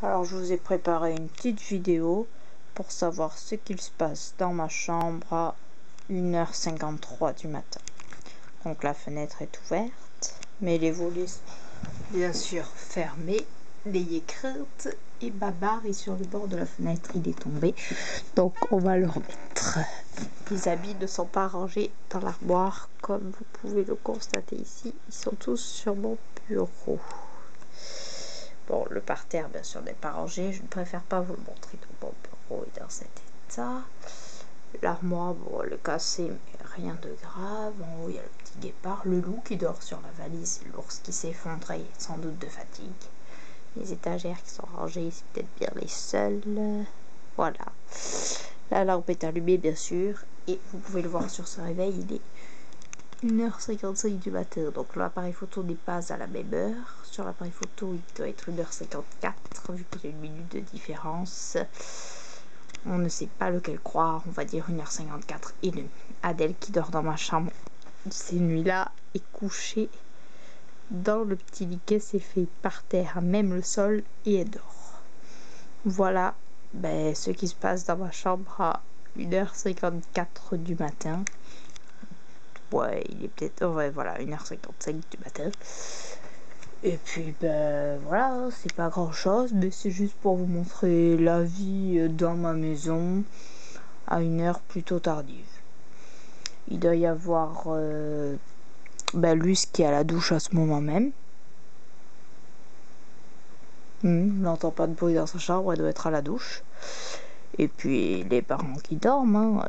Alors je vous ai préparé une petite vidéo pour savoir ce qu'il se passe dans ma chambre à 1h53 du matin. Donc la fenêtre est ouverte, mais les volets sont bien sûr fermés. N'ayez crainte, et Babar est sur le bord de la fenêtre, il est tombé. Donc on va le remettre. Les habits ne sont pas rangés dans l'armoire, comme vous pouvez le constater ici. Ils sont tous sur mon bureau. Bon, le parterre, bien sûr, n'est pas rangé. Je ne préfère pas vous le montrer. Donc, mon bureau est dans cet état. L'armoire, bon, elle est cassée, mais rien de grave. En haut, il y a le petit guépard. Le loup qui dort sur la valise. L'ours qui s'est effondré, sans doute de fatigue. Les étagères qui sont rangées, c'est peut-être bien les seules. Voilà. La lampe est allumée, bien sûr. Et vous pouvez le voir sur ce réveil, il est 1h55 du matin, donc l'appareil photo n'est pas à la même heure. Sur l'appareil photo, il doit être 1h54, vu qu'il y a 1 minute de différence. On ne sait pas lequel croire, on va dire 1h54 et demi. Adèle, qui dort dans ma chambre ces nuits-là, est couchée dans le petit lit qu'elle s'est fait par terre, même le sol, et elle dort. Voilà ce qui se passe dans ma chambre à 1h54 du matin. Ouais, il est peut-être... Oh ouais, voilà, 1h55 du matin. Et puis, voilà, c'est pas grand-chose, mais c'est juste pour vous montrer la vie dans ma maison à une heure plutôt tardive. Il doit y avoir Luce qui est à la douche à ce moment même. Il n'entend pas de bruit dans sa chambre, elle doit être à la douche. Et puis, les parents qui dorment,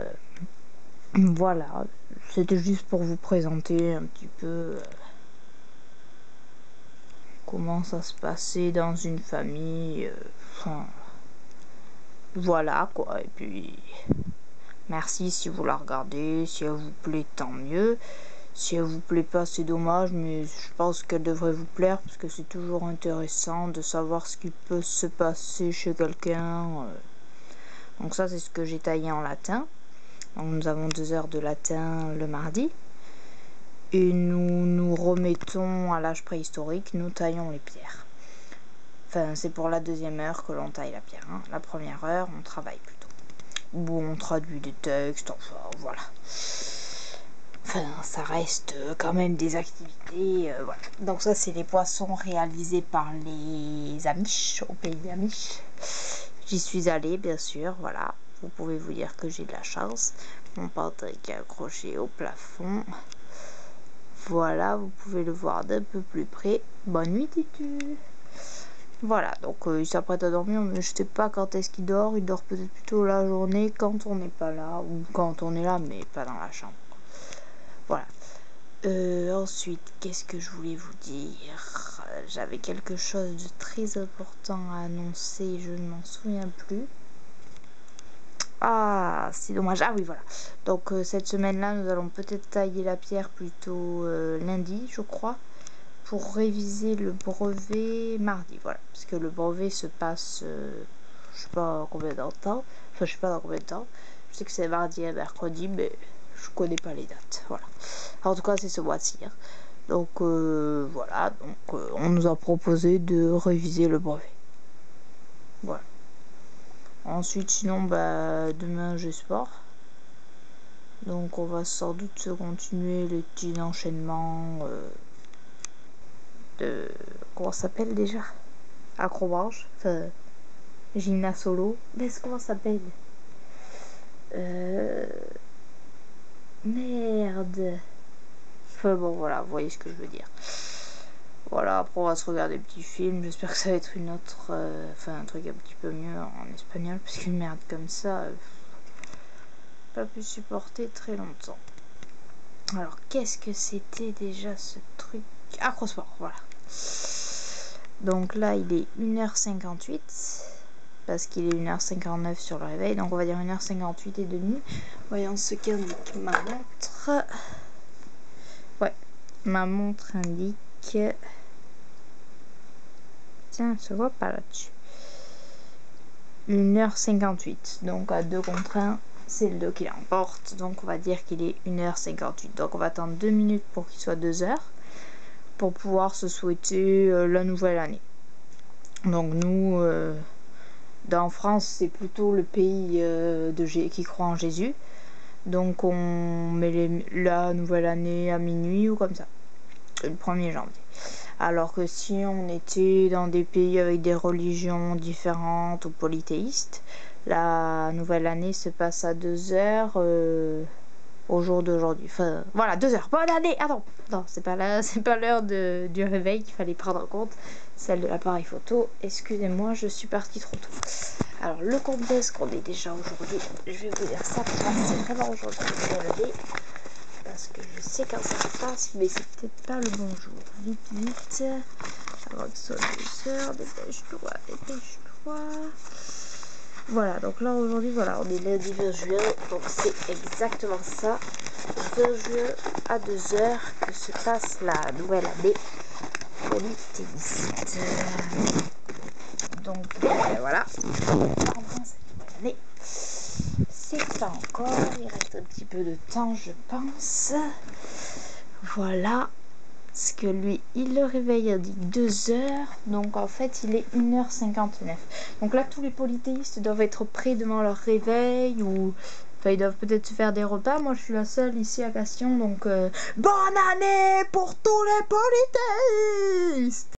voilà, c'était juste pour vous présenter un petit peu comment ça se passait dans une famille. Voilà quoi. Et puis, merci si vous la regardez. Si elle vous plaît, tant mieux. Si elle vous plaît pas, c'est dommage, mais je pense qu'elle devrait vous plaire parce que c'est toujours intéressant de savoir ce qui peut se passer chez quelqu'un. Donc ça, c'est ce que j'ai taillé en latin. Donc, nous avons 2 heures de latin le mardi. Et nous nous remettons à l'âge préhistorique, nous taillons les pierres. Enfin, c'est pour la 2e heure que l'on taille la pierre. La première heure, on travaille plutôt. Ou on traduit des textes, enfin, voilà. Enfin, ça reste quand même des activités, voilà. Donc ça, c'est les poissons réalisés par les Amish, au pays des Amish. J'y suis allée, bien sûr, voilà. Vous pouvez vous dire que j'ai de la chance. Mon pantin qui est accroché au plafond. Voilà, vous pouvez le voir d'un peu plus près. Bonne nuit, Titu. Voilà, donc il s'apprête à dormir, mais je sais pas quand est-ce qu'il dort. Il dort peut-être plutôt la journée quand on n'est pas là, ou quand on est là, mais pas dans la chambre. Voilà. Ensuite, qu'est-ce que je voulais vous dire? J'avais quelque chose de très important à annoncer, je ne m'en souviens plus. Ah, c'est dommage. Ah oui, voilà. Donc cette semaine-là, nous allons peut-être tailler la pierre plutôt lundi, je crois, pour réviser le brevet mardi. Voilà, parce que le brevet se passe, je sais pas combien de temps. Enfin, je sais pas dans combien de temps. Je sais que c'est mardi et mercredi, mais je connais pas les dates. Voilà. En tout cas, c'est ce mois-ci. Donc voilà. Donc on nous a proposé de réviser le brevet. Voilà. Ensuite, sinon, demain j'ai sport. Donc on va sans doute se continuer les petits enchaînements de... Comment ça s'appelle déjà? Acrobranche. Enfin, gymnase solo. Mais comment ça s'appelle? Merde. Enfin bon, voilà, vous voyez ce que je veux dire. Voilà, après on va se regarder des petits films. J'espère que ça va être une autre... un truc un petit peu mieux en espagnol. Parce qu'une merde comme ça... pas pu supporter très longtemps. Alors, qu'est-ce que c'était déjà ce truc? Acrosport, voilà. Donc là, il est 1h58. Parce qu'il est 1h59 sur le réveil. Donc on va dire 1h58 et demi. Voyons ce qu'indique ma montre. Ouais, ma montre indique... Tiens, ça se voit pas là-dessus. 1h58. Donc à 2 contre 1, c'est le 2 qui l'emporte. Donc on va dire qu'il est 1h58. Donc on va attendre 2 minutes pour qu'il soit 2h. Pour pouvoir se souhaiter la nouvelle année. Donc nous, en France, c'est plutôt le pays qui croit en Jésus. Donc on met la nouvelle année à minuit ou comme ça, le 1er janvier. Alors que si on était dans des pays avec des religions différentes ou polythéistes, la nouvelle année se passe à 2h au jour d'aujourd'hui. Enfin, voilà, 2h. Bonne année. Attends, non, c'est pas l'heure du réveil qu'il fallait prendre en compte, celle de l'appareil photo. Excusez-moi, je suis partie trop tôt. Alors, le compte d'est qu'on est déjà aujourd'hui, je vais vous dire ça, c'est vraiment aujourd'hui l'année, parce que je sais quand ça se passe, mais c'est peut-être pas le bon jour. Vite, avant que ce soit 2h, dépêche-toi. Voilà, donc là aujourd'hui, voilà, on est lundi 20 juin, donc c'est exactement ça, 20 juin à 2h que se passe la nouvelle année polythéiste. Donc voilà, cette année, c'est pas encore, il reste un petit peu de temps je pense. Voilà, parce que lui, il le réveille à 2h, donc en fait il est 1h59. Donc là tous les polythéistes doivent être prêts devant leur réveil, ou enfin ils doivent peut-être se faire des repas. Moi je suis la seule ici à Castillon, donc bonne année pour tous les polythéistes.